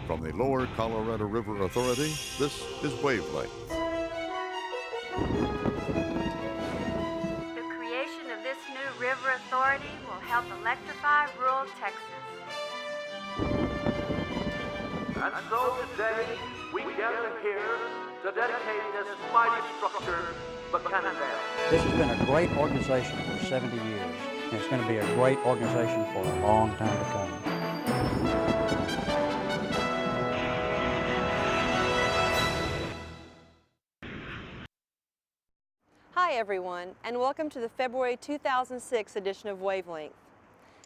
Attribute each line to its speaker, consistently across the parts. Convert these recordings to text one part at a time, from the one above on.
Speaker 1: From the Lower Colorado River Authority, this is Wavelength.
Speaker 2: The creation of this new river authority will help electrify rural Texas.
Speaker 3: And so today, we gather here to dedicate this mighty structure, Buchanan Dam.
Speaker 4: This has been a great organization for 70 years, and it's going to be a great organization for a long time to come.
Speaker 5: Hi everyone, and welcome to the February 2006 edition of Wavelength.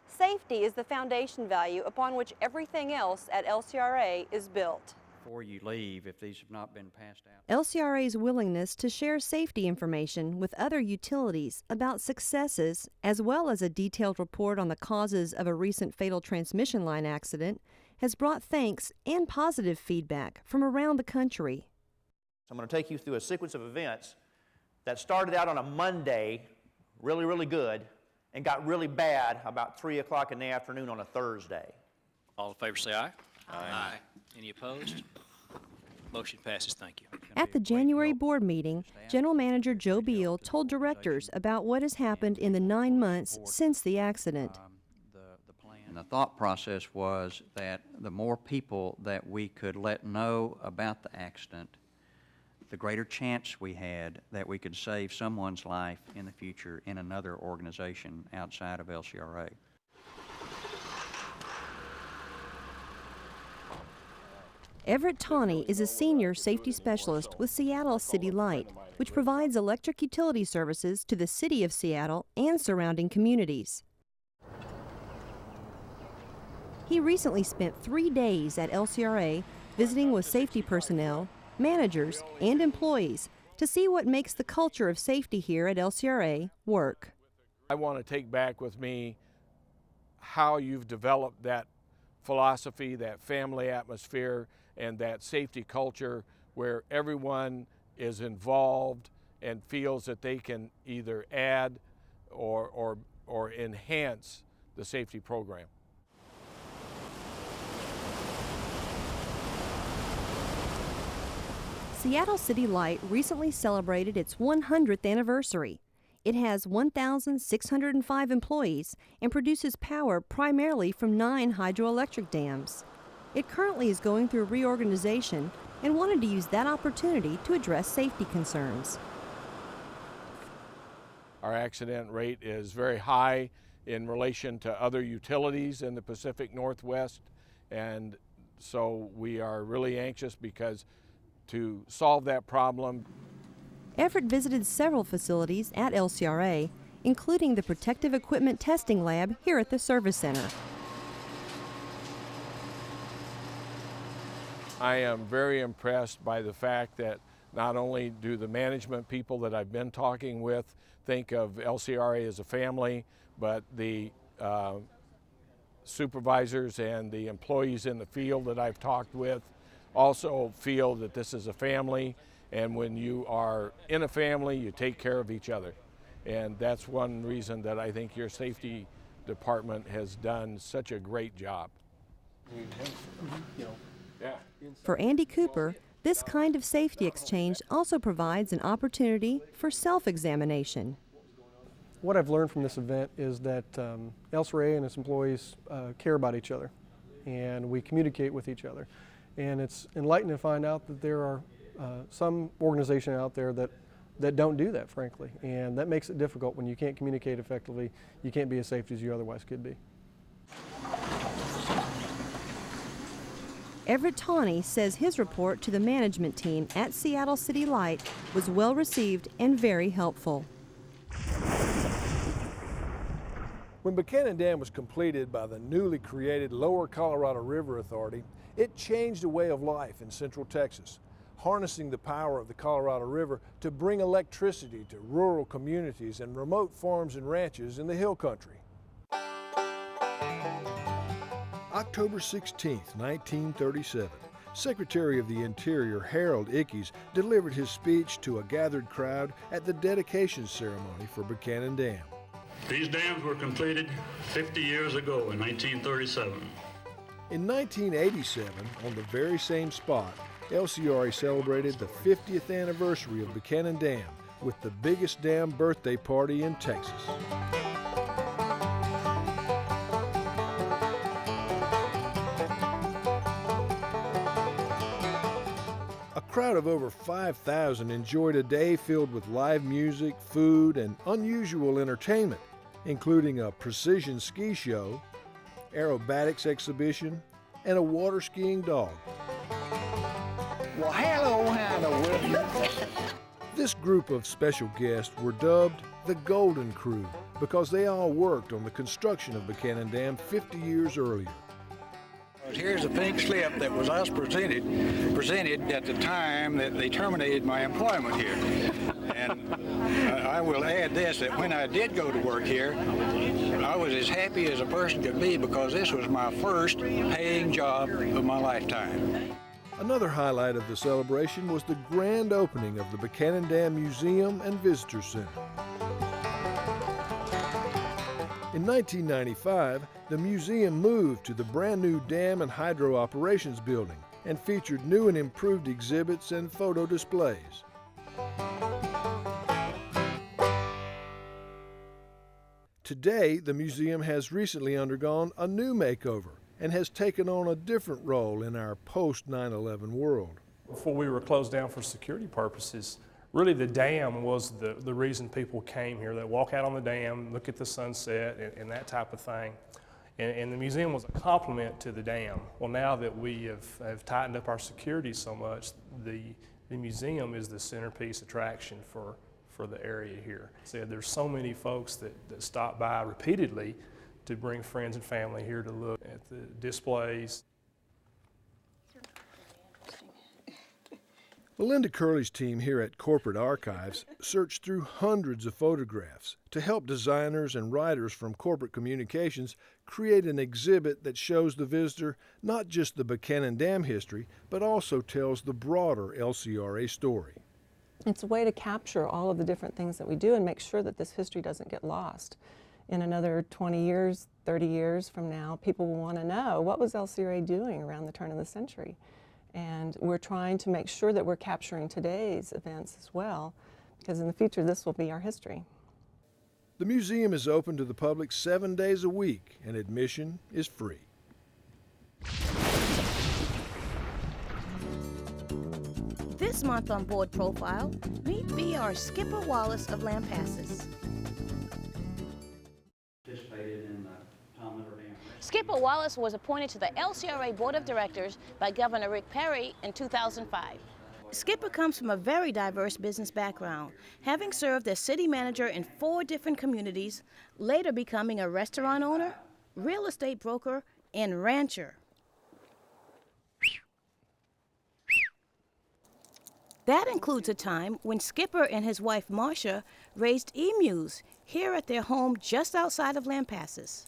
Speaker 5: Safety is the foundation value upon which everything else at LCRA is built.
Speaker 4: Before you leave, if these have not been passed out.
Speaker 5: LCRA's willingness to share safety information with other utilities about successes, as well as a detailed report on the causes of a recent fatal transmission line accident, has brought thanks and positive feedback from around the country.
Speaker 6: I'm going to take you through a sequence of events that started out on a Monday, really good, and got really bad about 3 o'clock in the afternoon on a Thursday.
Speaker 7: All in favor say aye. Aye. Any opposed? Motion passes. Thank you.
Speaker 5: At the January board meeting, General Manager Joe Beal told directors about what has happened in the 9 months since the accident.
Speaker 4: And the thought process was that the more people that we could let know about the accident, the greater chance we had that we could save someone's life in the future in another organization outside of LCRA.
Speaker 5: Everett Tawney is a senior safety specialist with Seattle City Light, which provides electric utility services to the city of Seattle and surrounding communities. He recently spent 3 days at LCRA visiting with safety personnel, managers, and employees to see what makes the culture of safety here at LCRA work.
Speaker 8: I want to take back with me how you've developed that philosophy, that family atmosphere, and that safety culture where everyone is involved and feels that they can either add or enhance the safety program.
Speaker 5: Seattle City Light recently celebrated its 100th anniversary. It has 1,605 employees and produces power primarily from 9 hydroelectric dams. It currently is going through reorganization and wanted to use that opportunity to address safety concerns.
Speaker 8: Our accident rate is very high in relation to other utilities in the Pacific Northwest, and so we are really anxious because to solve that problem.
Speaker 5: Everett visited several facilities at LCRA, including the Protective Equipment Testing Lab here at the Service Center.
Speaker 8: I am very impressed by the fact that not only do the management people that I've been talking with think of LCRA as a family, but the supervisors and the employees in the field that I've talked with also feel that this is a family, and when you are in a family, you take care of each other. And that's one reason that I think your safety department has done such a great job.
Speaker 5: For Andy Cooper, this kind of safety exchange also provides an opportunity for self-examination.
Speaker 9: What I've learned from this event is that LCRA and its employees care about each other, and we communicate with each other. And it's enlightening to find out that there are some organizations out there that don't do that, frankly. And that makes it difficult when you can't communicate effectively. You can't be as safe as you otherwise could be.
Speaker 5: Everett Tawney says his report to the management team at Seattle City Light was well received and very helpful.
Speaker 10: When Buchanan Dam was completed by the newly created Lower Colorado River Authority, it changed a way of life in Central Texas, harnessing the power of the Colorado River to bring electricity to rural communities and remote farms and ranches in the hill country. October 16, 1937, Secretary of the Interior Harold Ickes delivered his speech to a gathered crowd at the dedication ceremony for Buchanan Dam.
Speaker 11: These dams were completed 50 years ago in 1937.
Speaker 10: In 1987, on the very same spot, LCRA celebrated the 50th anniversary of Buchanan Dam with the biggest dam birthday party in Texas. A crowd of over 5,000 enjoyed a day filled with live music, food, and unusual entertainment, including a precision ski show, aerobatics exhibition, and a water skiing dog.
Speaker 11: Well, hello, Hannah.
Speaker 10: This group of special guests were dubbed the Golden Crew because they all worked on the construction of Buchanan Dam 50 years earlier.
Speaker 11: Here's a pink slip that was us presented at the time that they terminated my employment here. And I will add this, that when I did go to work here, I was as happy as a person could be because this was my first paying job of my lifetime.
Speaker 10: Another highlight of the celebration was the grand opening of the Buchanan Dam Museum and Visitor Center. In 1995, the museum moved to the brand new Dam and Hydro Operations Building and featured new and improved exhibits and photo displays. Today, the museum has recently undergone a new makeover and has taken on a different role in our post-9/11 world.
Speaker 12: Before we were closed down for security purposes, really the dam was the reason people came here. They walk out on the dam, look at the sunset and that type of thing. And the museum was a complement to the dam. Well, now that we have tightened up our security so much, the museum is the centerpiece attraction for the area here. So there's so many folks that stop by repeatedly to bring friends and family here to look at the displays.
Speaker 10: Melinda Curley's team here at Corporate Archives searched through hundreds of photographs to help designers and writers from corporate communications create an exhibit that shows the visitor not just the Buchanan Dam history, but also tells the broader LCRA story.
Speaker 13: It's a way to capture all of the different things that we do and make sure that this history doesn't get lost. In another 20 years, 30 years from now, people will want to know, what was LCRA doing around the turn of the century? And we're trying to make sure that we're capturing today's events as well, because in the future this will be our history.
Speaker 10: The museum is open to the public 7 days a week, and admission is free.
Speaker 14: This month on Board Profile, meet VR Skipper Wallace of Lampasas. Skipper Wallace was appointed to the LCRA Board of Directors by Governor Rick Perry in 2005. Skipper comes from a very diverse business background, having served as city manager in 4 different communities, later becoming a restaurant owner, real estate broker, and rancher. That includes a time when Skipper and his wife Marcia raised emus here at their home just outside of Lampasas.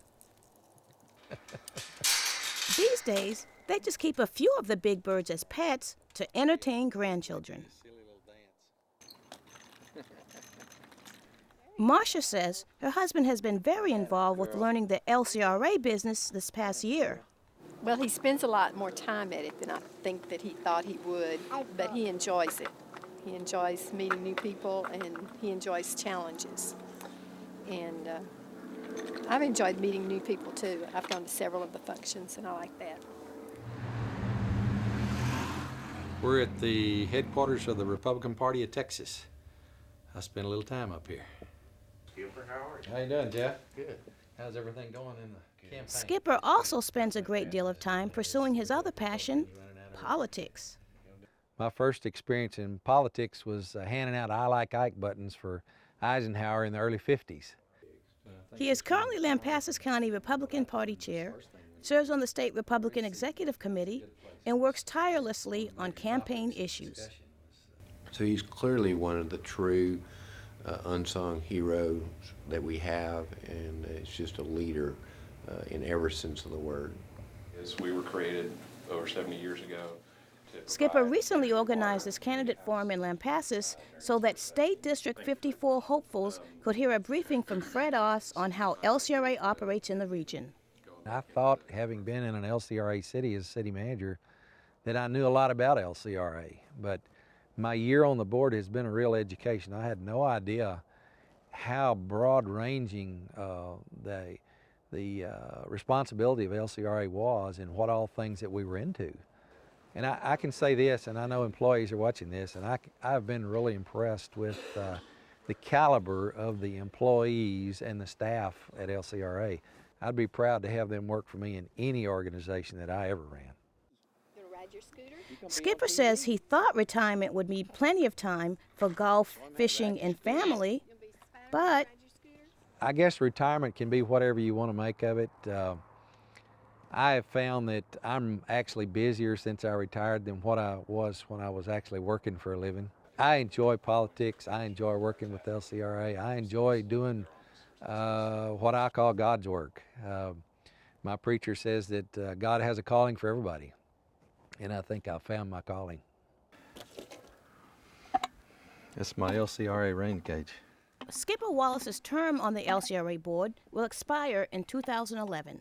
Speaker 14: These days, they just keep a few of the big birds as pets to entertain grandchildren. Marcia says her husband has been very involved with learning the LCRA business this past year.
Speaker 15: Well, he spends a lot more time at it than I think that he thought he would, but he enjoys it. He enjoys meeting new people, and he enjoys challenges. And I've enjoyed meeting new people, too. I've gone to several of the functions, and I like that.
Speaker 16: We're at the headquarters of the Republican Party of Texas. I spent a little time up here.
Speaker 17: Skipper, how are you?
Speaker 16: How you doing, Jeff? Good. How's everything going in the campaign?
Speaker 14: Skipper also spends a great deal of time pursuing his other passion, politics.
Speaker 16: My first experience in politics was handing out I Like Ike buttons for Eisenhower in the early 50s.
Speaker 14: He is currently Lampasas County Republican Party Chair, serves on the State Republican Executive Committee, and works tirelessly on campaign issues.
Speaker 18: So he's clearly one of the true unsung heroes that we have, and it's just a leader in every sense of the word.
Speaker 19: Yes, we were created over 70 years ago.
Speaker 14: Skipper recently organized this candidate forum in Lampasas so that State District 54 hopefuls could hear a briefing from Fred Oss on how LCRA operates in the region.
Speaker 16: I thought, having been in an LCRA city as city manager, that I knew a lot about LCRA, but my year on the board has been a real education. I had no idea how broad-ranging the responsibility of LCRA was and what all things that we were into. And I can say this, and I know employees are watching this, and I've been really impressed with the caliber of the employees and the staff at LCRA. I'd be proud to have them work for me in any organization that I ever ran.
Speaker 14: Skipper says he thought retirement would mean plenty of time for golf, fishing, and family, but
Speaker 16: I guess retirement can be whatever you want to make of it. I have found that I'm actually busier since I retired than what I was when I was actually working for a living. I enjoy politics. I enjoy working with LCRA. I enjoy doing what I call God's work. My preacher says that God has a calling for everybody, and I think I've found my calling.
Speaker 20: That's my LCRA rain cage.
Speaker 14: Skipper Wallace's term on the LCRA board will expire in 2011.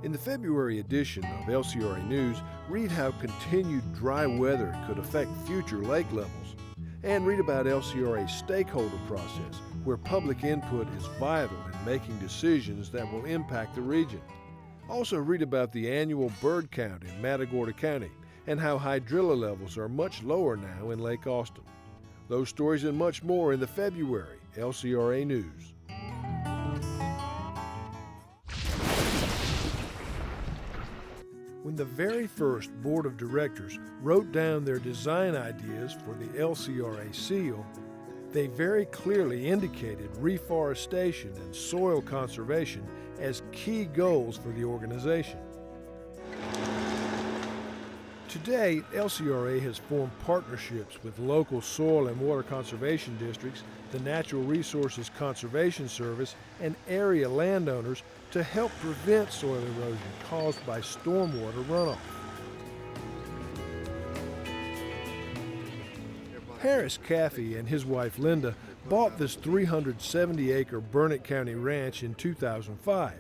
Speaker 10: In the February edition of LCRA News, read how continued dry weather could affect future lake levels, and read about LCRA's stakeholder process, where public input is vital in making decisions that will impact the region. Also read about the annual bird count in Matagorda County and how hydrilla levels are much lower now in Lake Austin. Those stories and much more in the February LCRA News. When the very first board of directors wrote down their design ideas for the LCRA seal, they very clearly indicated reforestation and soil conservation as key goals for the organization. Today, LCRA has formed partnerships with local soil and water conservation districts, the Natural Resources Conservation Service, and area landowners to help prevent soil erosion caused by stormwater runoff. Harris Caffey and his wife Linda bought this 370-acre Burnett County ranch in 2005.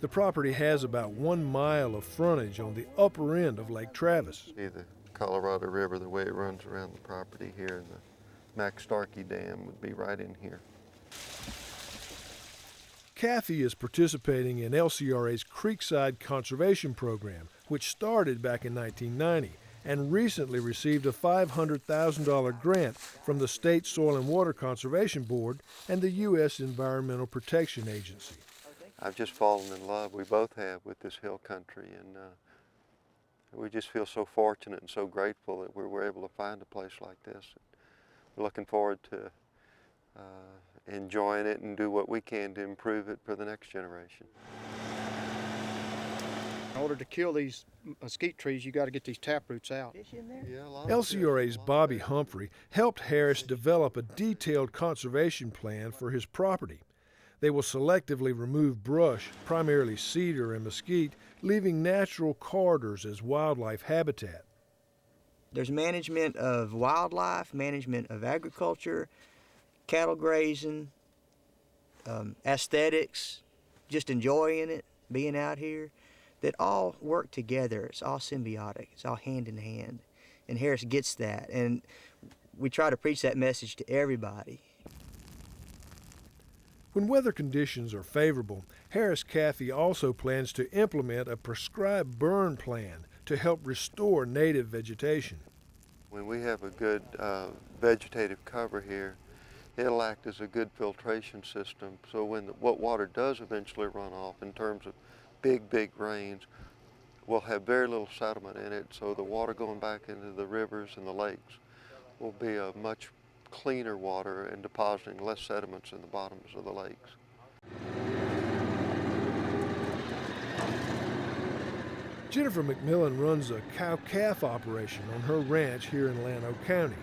Speaker 10: The property has about 1 mile of frontage on the upper end of Lake Travis.
Speaker 1: See the Colorado River, the way it runs around the property here, and the Max Starkey Dam would be right in here.
Speaker 10: Caffey is participating in LCRA's Creekside Conservation Program, which started back in 1990 and recently received a $500,000 grant from the State Soil and Water Conservation Board and the U.S. Environmental Protection Agency.
Speaker 1: I've just fallen in love, we both have, with this hill country, and we just feel so fortunate and so grateful that we were able to find a place like this. We're looking forward to enjoying it and do what we can to improve it for the next generation.
Speaker 21: In order to kill these mesquite trees, you got to get these taproots out.
Speaker 10: LCRA's Bobby Humphrey helped Harris develop a detailed conservation plan for his property. They will selectively remove brush, primarily cedar and mesquite, leaving natural corridors as wildlife habitat.
Speaker 22: There's management of wildlife, management of agriculture, cattle grazing, aesthetics, just enjoying it, being out here, that all work together. It's all symbiotic. It's all hand in hand. And Harris gets that. And we try to preach that message to everybody.
Speaker 10: When weather conditions are favorable, Harris Caffey also plans to implement a prescribed burn plan to help restore native vegetation.
Speaker 1: When we have a good vegetative cover here, it'll act as a good filtration system. So when what water does eventually run off in terms of big rains, will have very little sediment in it, so the water going back into the rivers and the lakes will be a much cleaner water and depositing less sediments in the bottoms of the lakes.
Speaker 10: Jennifer McMillan runs a cow-calf operation on her ranch here in Llano County.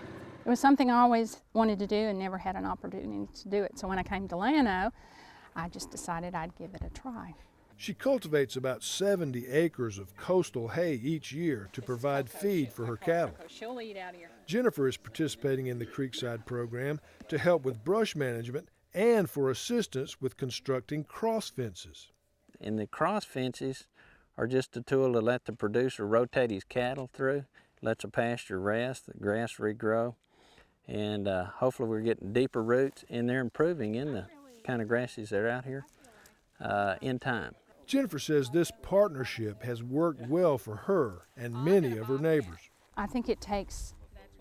Speaker 23: It was something I always wanted to do and never had an opportunity to do it. So when I came to Llano, I just decided I'd give it a try.
Speaker 10: She cultivates about 70 acres of coastal hay each year to provide feed for her cattle.
Speaker 23: She'll eat out here.
Speaker 10: Jennifer is participating in the Creekside program to help with brush management and for assistance with constructing cross fences.
Speaker 2: And the cross fences are just a tool to let the producer rotate his cattle through, lets the pasture rest, the grass regrow, and hopefully we're getting deeper roots and they're improving in the kind of grasses that are out here in time.
Speaker 10: Jennifer says this partnership has worked well for her and many of her neighbors.
Speaker 23: I think it takes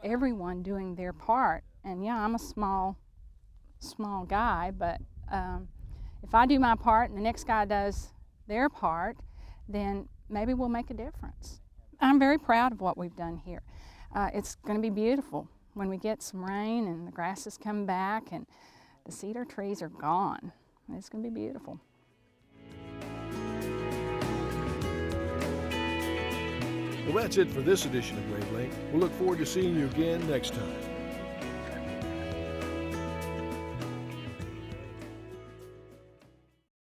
Speaker 23: everyone doing their part, and yeah, I'm a small guy, but if I do my part and the next guy does their part, then maybe we'll make a difference. I'm very proud of what we've done here. It's going to be beautiful when we get some rain and the grasses come back and the cedar trees are gone. It's going to be beautiful.
Speaker 10: Well, that's it for this edition of Wavelength. We'll look forward to seeing you again next time.